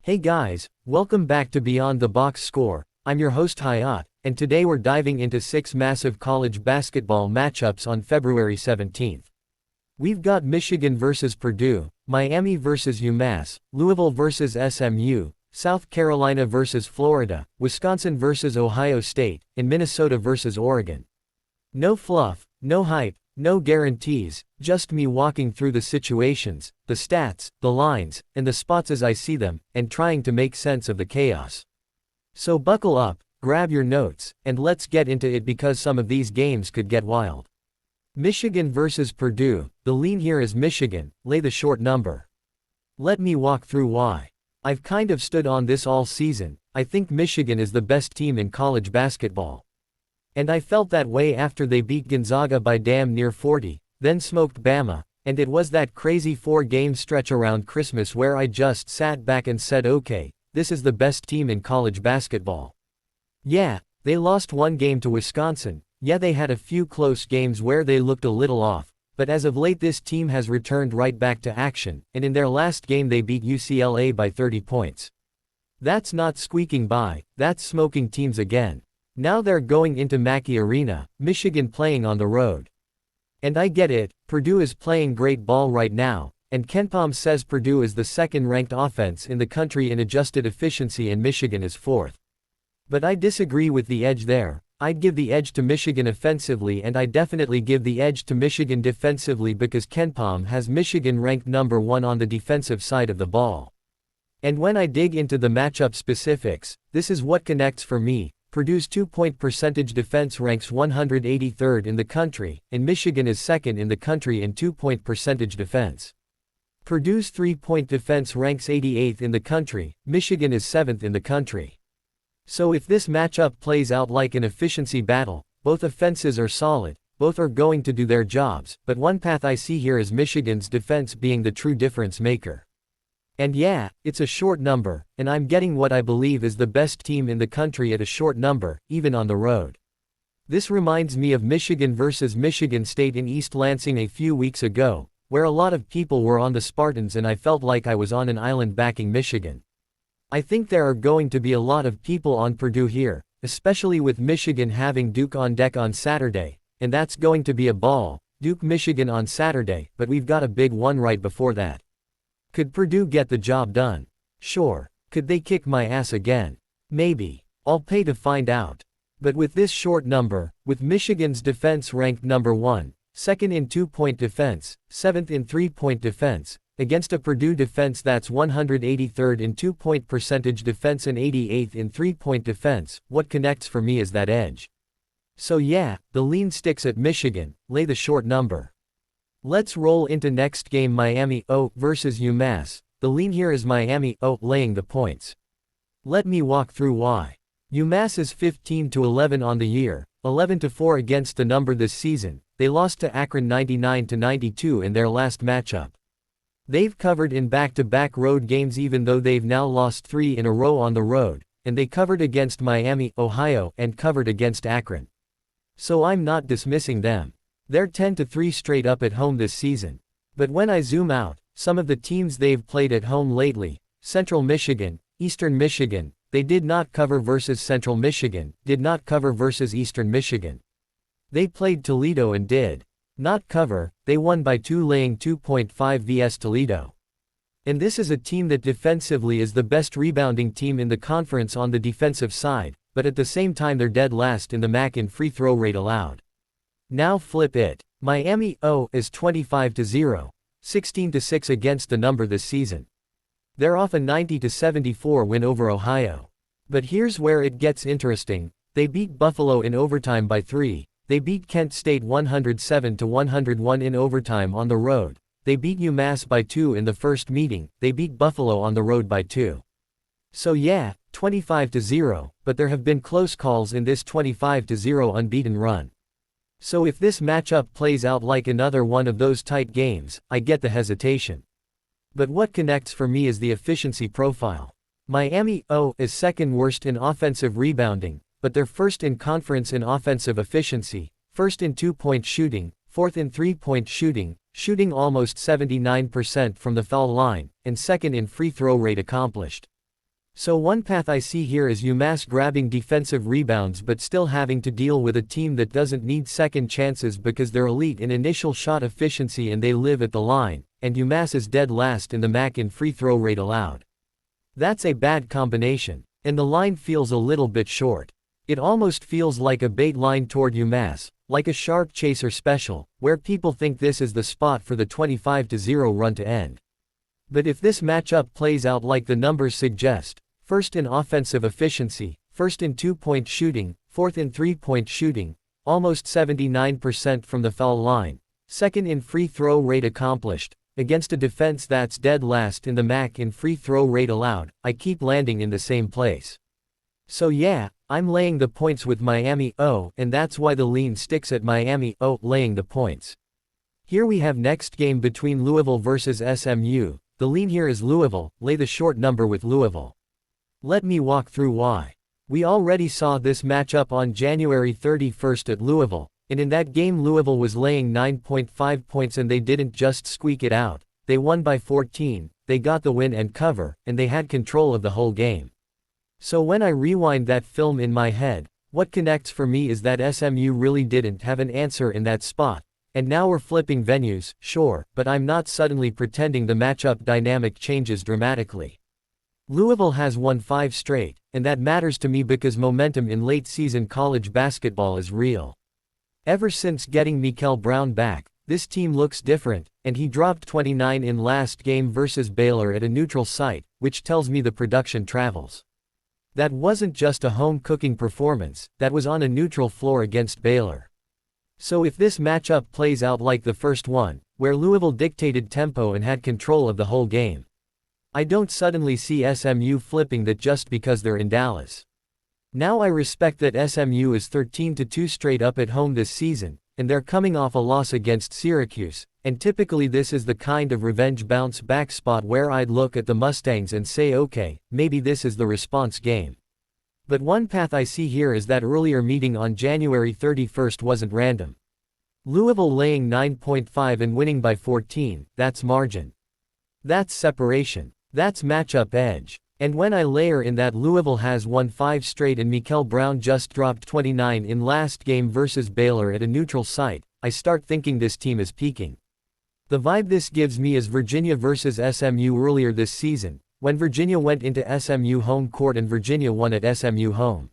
Hey guys, welcome back to Beyond the Box Score. I'm your host Hayat, and today we're diving into 6 massive college basketball matchups on February 17th. We've got Michigan vs Purdue, Miami vs UMass, Louisville vs SMU, South Carolina vs Florida, Wisconsin vs Ohio State, and Minnesota vs Oregon. No fluff, no hype, no guarantees, just me walking through the situations, the stats, the lines, and the spots as I see them, and trying to make sense of the chaos. So buckle up, grab your notes, and let's get into it because some of these games could get wild. Michigan vs Purdue, the lean here is Michigan, lay the short number. Let me walk through why. I've kind of stood on this all season. I think Michigan is the best team in college basketball. And I felt that way after they beat Gonzaga by damn near 40, then smoked Bama, and it was that crazy 4-game stretch around Christmas where I just sat back and said okay, this is the best team in college basketball. Yeah, they lost one game to Wisconsin, yeah they had a few close games where they looked a little off, but as of late this team has returned right back to action, and in their last game they beat UCLA by 30 points. That's not squeaking by, that's smoking teams again. Now they're going into Mackey Arena, Michigan playing on the road. And I get it, Purdue is playing great ball right now, and KenPom says Purdue is the second-ranked offense in the country in adjusted efficiency and Michigan is fourth. But I disagree with the edge there. I'd give the edge to Michigan offensively and I definitely give the edge to Michigan defensively because KenPom has Michigan ranked number 1 on the defensive side of the ball. And when I dig into the matchup specifics, this is what connects for me. Purdue's 2-point percentage defense ranks 183rd in the country, and Michigan is second in the country in 2-point percentage defense. Purdue's 3-point defense ranks 88th in the country, Michigan is 7th in the country. So if this matchup plays out like an efficiency battle, both offenses are solid, both are going to do their jobs, but one path I see here is Michigan's defense being the true difference maker. And yeah, it's a short number, and I'm getting what I believe is the best team in the country at a short number, even on the road. This reminds me of Michigan vs Michigan State in East Lansing a few weeks ago, where a lot of people were on the Spartans and I felt like I was on an island backing Michigan. I think there are going to be a lot of people on Purdue here, especially with Michigan having Duke on deck on Saturday, and that's going to be a ball, Duke-Michigan on Saturday, but we've got a big one right before that. Could Purdue get the job done? Sure. Could they kick my ass again? Maybe. I'll pay to find out. But with this short number, with Michigan's defense ranked number 1, second in 2-point defense, 7th in 3-point defense, against a Purdue defense that's 183rd in 2-point percentage defense and 88th in 3-point defense, what connects for me is that edge. So yeah, the lean sticks at Michigan, lay the short number. Let's roll into next game Miami vs UMass. The lean here is Miami laying the points. Let me walk through why. UMass is 15-11 on the year, 11-4 against the number this season. They lost to Akron 99-92 in their last matchup. They've covered in back-to-back road games even though they've now lost 3 in a row on the road, and they covered against Miami, Ohio, and covered against Akron. So I'm not dismissing them. They're 10-3 straight up at home this season. But when I zoom out, some of the teams they've played at home lately, Central Michigan, Eastern Michigan, they did not cover versus Central Michigan, did not cover versus Eastern Michigan. They played Toledo and did not cover, they won by 2 laying 2.5 vs Toledo. And this is a team that defensively is the best rebounding team in the conference on the defensive side, but at the same time they're dead last in the MAC in free throw rate allowed. Now flip it. Miami is 25-0, 16-6 against the number this season. They're off a 90-74 win over Ohio. But here's where it gets interesting. They beat Buffalo in overtime by 3. They beat Kent State 107-101 in overtime on the road. They beat UMass by 2 in the first meeting. They beat Buffalo on the road by 2. So yeah, 25-0, but there have been close calls in this 25-0 unbeaten run. So if this matchup plays out like another one of those tight games, I get the hesitation. But what connects for me is the efficiency profile. Miami is second worst in offensive rebounding, but they're first in conference in offensive efficiency, first in 2-point shooting, fourth in 3-point shooting, shooting almost 79% from the foul line, and second in free throw rate accomplished. So one path I see here is UMass grabbing defensive rebounds but still having to deal with a team that doesn't need second chances because they're elite in initial shot efficiency and they live at the line, and UMass is dead last in the MAC in free throw rate allowed. That's a bad combination, and the line feels a little bit short. It almost feels like a bait line toward UMass, like a shark chaser special, where people think this is the spot for the 25-0 run to end. But if this matchup plays out like the numbers suggest, first in offensive efficiency, first in 2-point shooting, fourth in 3-point shooting, almost 79% from the foul line, second in free throw rate accomplished, against a defense that's dead last in the MAC in free throw rate allowed, I keep landing in the same place. So yeah, I'm laying the points with Miami, and that's why the lean sticks at Miami, laying the points. Here we have next game between Louisville versus SMU. The lean here is Louisville, lay the short number with Louisville. Let me walk through why. We already saw this matchup on January 31st at Louisville, and in that game Louisville was laying 9.5 points and they didn't just squeak it out, they won by 14, they got the win and cover, and they had control of the whole game. So when I rewind that film in my head, what connects for me is that SMU really didn't have an answer in that spot, and now we're flipping venues, sure, but I'm not suddenly pretending the matchup dynamic changes dramatically. Louisville has won 5 straight, and that matters to me because momentum in late-season college basketball is real. Ever since getting Mikel Brown back, this team looks different, and he dropped 29 in last game versus Baylor at a neutral site, which tells me the production travels. That wasn't just a home cooking performance, that was on a neutral floor against Baylor. So if this matchup plays out like the first one, where Louisville dictated tempo and had control of the whole game, I don't suddenly see SMU flipping that just because they're in Dallas. Now I respect that SMU is 13-2 straight up at home this season, and they're coming off a loss against Syracuse, and typically this is the kind of revenge bounce back spot where I'd look at the Mustangs and say okay, maybe this is the response game. But one path I see here is that earlier meeting on January 31st wasn't random. Louisville laying 9.5 and winning by 14, that's margin. That's separation. That's matchup edge. And when I layer in that Louisville has won 5 straight and Mikel Brown just dropped 29 in last game versus Baylor at a neutral site, I start thinking this team is peaking. The vibe this gives me is Virginia versus SMU earlier this season, when Virginia went into SMU home court and Virginia won at SMU home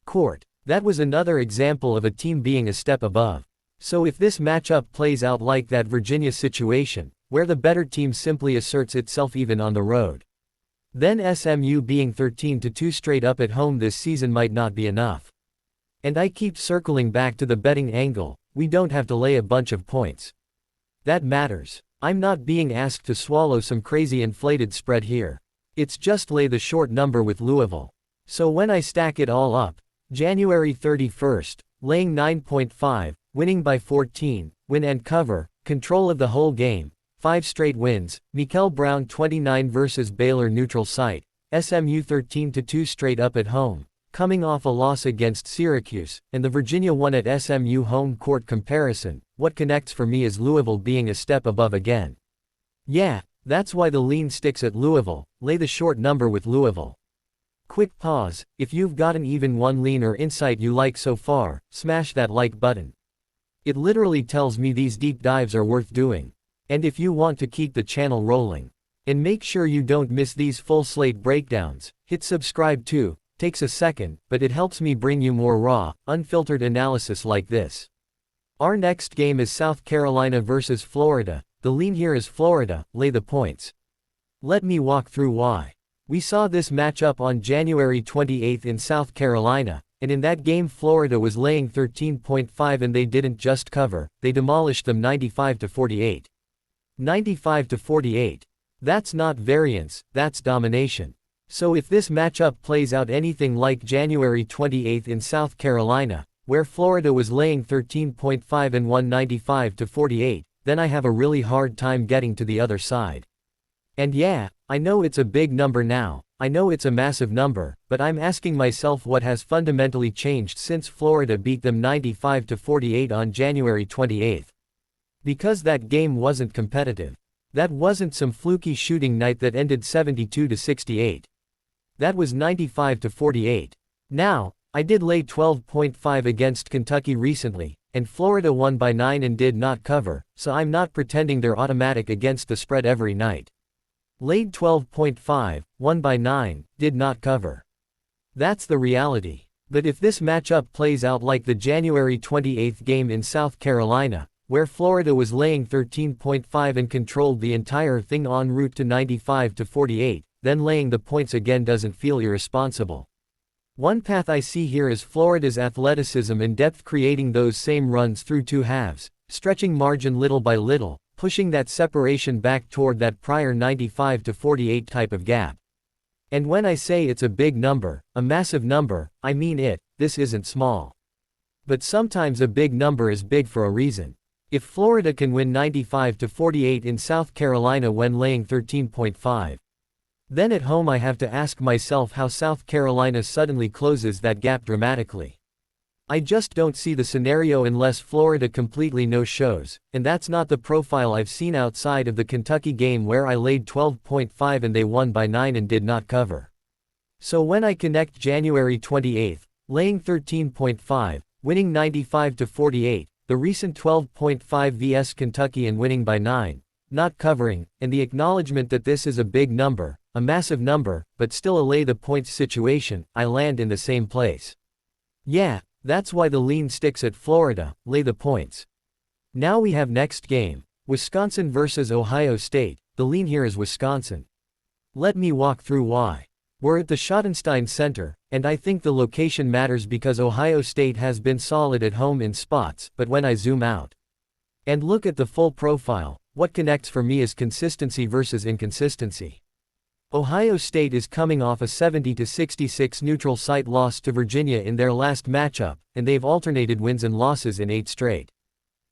court. That was another example of a team being a step above. So if this matchup plays out like that Virginia situation, where the better team simply asserts itself even on the road, then SMU being 13-2 straight up at home this season might not be enough. And I keep circling back to the betting angle, we don't have to lay a bunch of points. That matters. I'm not being asked to swallow some crazy inflated spread here. It's just lay the short number with Louisville. So when I stack it all up, January 31st, laying 9.5, winning by 14, win and cover, control of the whole game, 5 straight wins, Mikel Brown 29 versus Baylor neutral site, SMU 13-2 straight up at home, coming off a loss against Syracuse, and the Virginia won at SMU home court comparison. What connects for me is Louisville being a step above again. Yeah, that's why the lean sticks at Louisville, lay the short number with Louisville. Quick pause, if you've got an even one lean or insight you like so far, smash that like button. It literally tells me these deep dives are worth doing. And if you want to keep the channel rolling, and make sure you don't miss these full slate breakdowns, hit subscribe too. Takes a second, but it helps me bring you more raw, unfiltered analysis like this. Our next game is South Carolina versus Florida. The lean here is Florida, lay the points. Let me walk through why. We saw this matchup on January 28 in South Carolina, and in that game Florida was laying 13.5 and they didn't just cover, they demolished them 95-48. 95-48. That's not variance, that's domination. So if this matchup plays out anything like January 28 in South Carolina, where Florida was laying 13.5 and won 95-48, then I have a really hard time getting to the other side. And yeah, I know it's a big number now, I know it's a massive number, but I'm asking myself what has fundamentally changed since Florida beat them 95-48 on January 28. Because that game wasn't competitive. That wasn't some fluky shooting night that ended 72-68. That was 95-48. Now, I did lay 12.5 against Kentucky recently, and Florida won by 9 and did not cover, so I'm not pretending they're automatic against the spread every night. Laid 12.5, won by 9, did not cover. That's the reality. But if this matchup plays out like the January 28 game in South Carolina, where Florida was laying 13.5 and controlled the entire thing en route to 95-48, then laying the points again doesn't feel irresponsible. One path I see here is Florida's athleticism and depth creating those same runs through two halves, stretching margin little by little, pushing that separation back toward that prior 95-48 type of gap. And when I say it's a big number, a massive number, I mean it, this isn't small. But sometimes a big number is big for a reason. If Florida can win 95-48 in South Carolina when laying 13.5, then at home I have to ask myself how South Carolina suddenly closes that gap dramatically. I just don't see the scenario unless Florida completely no-shows, and that's not the profile I've seen outside of the Kentucky game where I laid 12.5 and they won by 9 and did not cover. So when I connect January 28, laying 13.5, winning 95-48, the recent 12.5 vs Kentucky and winning by 9, not covering, and the acknowledgement that this is a big number, a massive number, but still a lay the points situation, I land in the same place. Yeah, that's why the lean sticks at Florida, lay the points. Now we have next game, Wisconsin vs Ohio State, the lean here is Wisconsin. Let me walk through why. We're at the Schottenstein Center, and I think the location matters because Ohio State has been solid at home in spots, but when I zoom out and look at the full profile, what connects for me is consistency versus inconsistency. Ohio State is coming off a 70-66 neutral site loss to Virginia in their last matchup, and they've alternated wins and losses in 8 straight.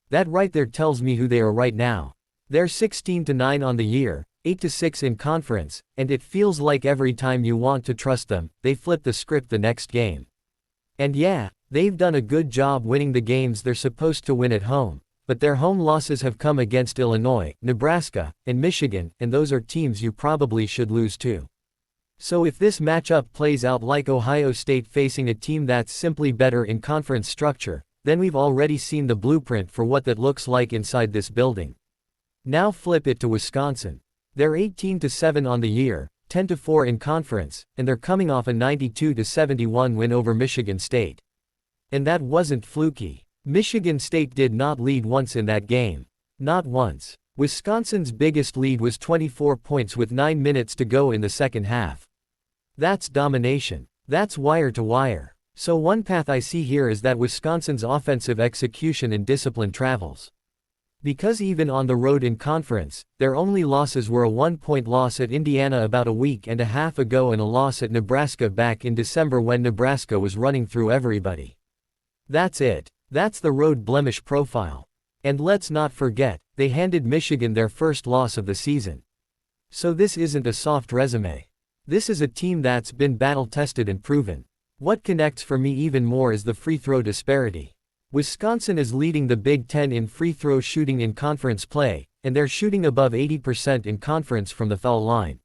That right there tells me who they are right now. They're 16-9 on the year, 8-6 in conference, and it feels like every time you want to trust them, they flip the script the next game. And yeah, they've done a good job winning the games they're supposed to win at home. But their home losses have come against Illinois, Nebraska, and Michigan, and those are teams you probably should lose to. So if this matchup plays out like Ohio State facing a team that's simply better in conference structure, then we've already seen the blueprint for what that looks like inside this building. Now flip it to Wisconsin. They're 18-7 on the year, 10-4 in conference, and they're coming off a 92-71 win over Michigan State. And that wasn't fluky. Michigan State did not lead once in that game. Not once. Wisconsin's biggest lead was 24 points with 9 minutes to go in the second half. That's domination. That's wire to wire. So one path I see here is that Wisconsin's offensive execution and discipline travels. Because even on the road in conference, their only losses were a 1-point loss at Indiana about a week and a half ago and a loss at Nebraska back in December when Nebraska was running through everybody. That's it. That's the road blemish profile. And let's not forget, they handed Michigan their first loss of the season. So this isn't a soft resume. This is a team that's been battle-tested and proven. What connects for me even more is the free throw disparity. Wisconsin is leading the Big Ten in free throw shooting in conference play, and they're shooting above 80% in conference from the foul line.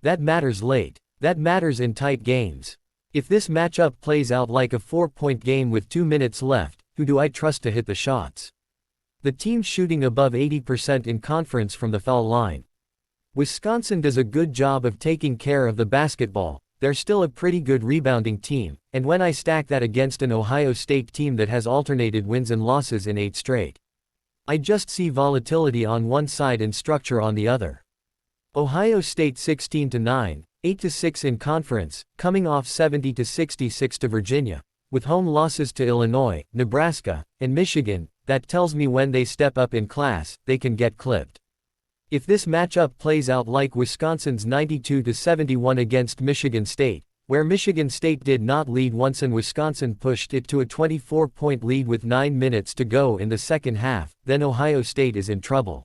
That matters late. That matters in tight games. If this matchup plays out like a 4-point game with 2 minutes left, who do I trust to hit the shots? The team shooting above 80% in conference from the foul line. Wisconsin does a good job of taking care of the basketball, they're still a pretty good rebounding team, and when I stack that against an Ohio State team that has alternated wins and losses in 8 straight, I just see volatility on one side and structure on the other. Ohio State 16-9, 8-6 in conference, coming off 70-66 to Virginia. With home losses to Illinois, Nebraska, and Michigan, that tells me when they step up in class, they can get clipped. If this matchup plays out like Wisconsin's 92-71 against Michigan State, where Michigan State did not lead once and Wisconsin pushed it to a 24-point lead with 9 minutes to go in the second half, then Ohio State is in trouble.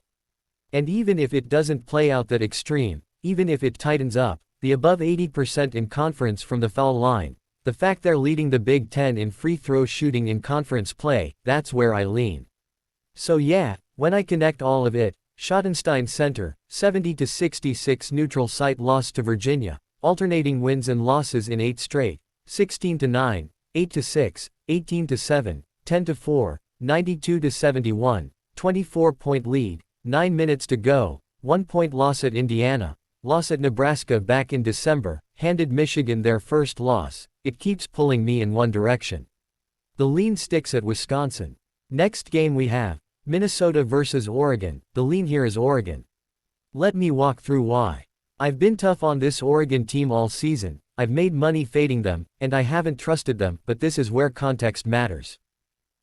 And even if it doesn't play out that extreme, even if it tightens up, the above 80% in conference from the foul line, the fact they're leading the Big Ten in free throw shooting in conference play, that's where I lean. So yeah, when I connect all of it, Schottenstein Center, 70-66 neutral site loss to Virginia, alternating wins and losses in 8 straight, 16-9, 8-6, 18-7, 10-4, 92-71, 24-point lead, 9 minutes to go, 1-point loss at Indiana, loss at Nebraska back in December, handed Michigan their first loss. It keeps pulling me in one direction. The lean sticks at Wisconsin. Next game we have Minnesota versus Oregon. The lean here is Oregon. Let me walk through why. I've been tough on this Oregon team all season. I've made money fading them, and I haven't trusted them, but this is where context matters.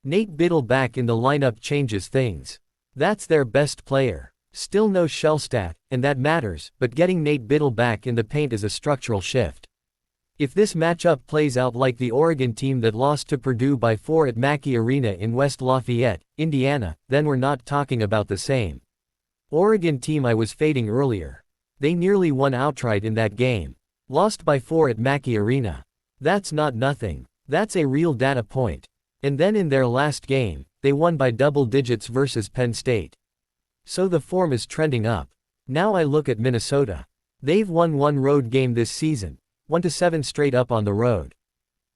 Nate Biddle back in the lineup changes things. That's their best player. Still no Shellstat, and that matters, but getting Nate Biddle back in the paint is a structural shift. If this matchup plays out like the Oregon team that lost to Purdue by 4 at Mackey Arena in West Lafayette, Indiana, then we're not talking about the same Oregon team I was fading earlier. They nearly won outright in that game. Lost by 4 at Mackey Arena. That's not nothing. That's a real data point. And then in their last game, they won by double digits versus Penn State. So the form is trending up. Now I look at Minnesota. They've won one road game this season. 1-7 straight up on the road.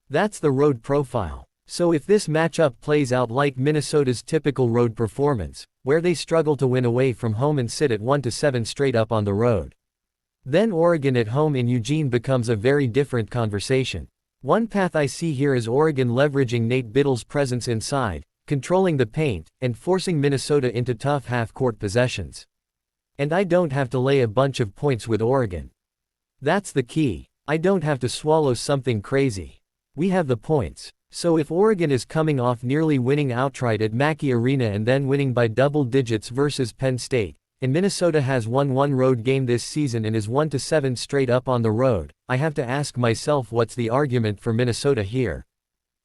That's the road profile. So if this matchup plays out like Minnesota's typical road performance, where they struggle to win away from home and sit at 1-7 straight up on the road, then Oregon at home in Eugene becomes a very different conversation. One path I see here is Oregon leveraging Nate Biddle's presence inside, controlling the paint, and forcing Minnesota into tough half-court possessions. And I don't have to lay a bunch of points with Oregon. That's the key. I don't have to swallow something crazy. We have the points. So if Oregon is coming off nearly winning outright at Mackey Arena and then winning by double digits versus Penn State, and Minnesota has won one road game this season and is 1-7 straight up on the road, I have to ask myself what's the argument for Minnesota here?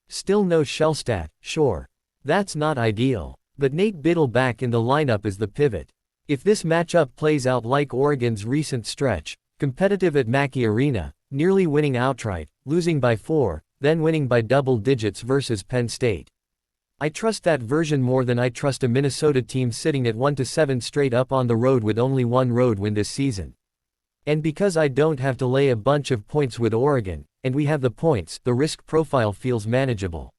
Still no Shellstat, sure. That's not ideal. But Nate Biddle back in the lineup is the pivot. If this matchup plays out like Oregon's recent stretch, competitive at Mackey Arena, nearly winning outright, losing by 4, then winning by double digits versus Penn State, I trust that version more than I trust a Minnesota team sitting at 1-7 straight up on the road with only one road win this season. And because I don't have to lay a bunch of points with Oregon, and we have the points, the risk profile feels manageable.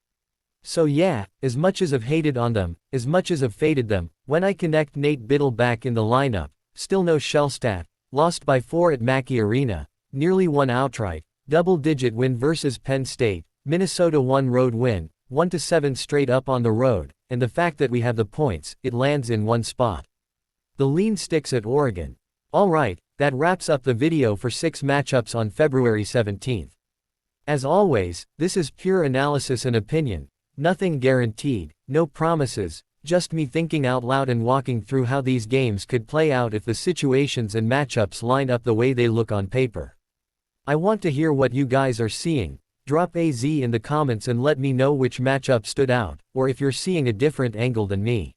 So yeah, as much as I've hated on them, as much as I've faded them, when I connect Nate Biddle back in the lineup, still no Shellstat, lost by 4 at Mackey Arena, nearly won outright, double-digit win versus Penn State, Minnesota one road win, 1-7 straight up on the road, and the fact that we have the points, it lands in one spot. The lean sticks at Oregon. Alright, that wraps up the video for 6 matchups on February 17th. As always, this is pure analysis and opinion, nothing guaranteed, no promises, just me thinking out loud and walking through how these games could play out if the situations and matchups line up the way they look on paper. I want to hear what you guys are seeing. Drop a Z in the comments and let me know which matchup stood out, or if you're seeing a different angle than me.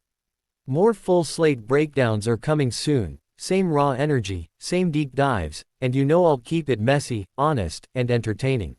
More full slate breakdowns are coming soon, same raw energy, same deep dives, and you know I'll keep it messy, honest, and entertaining.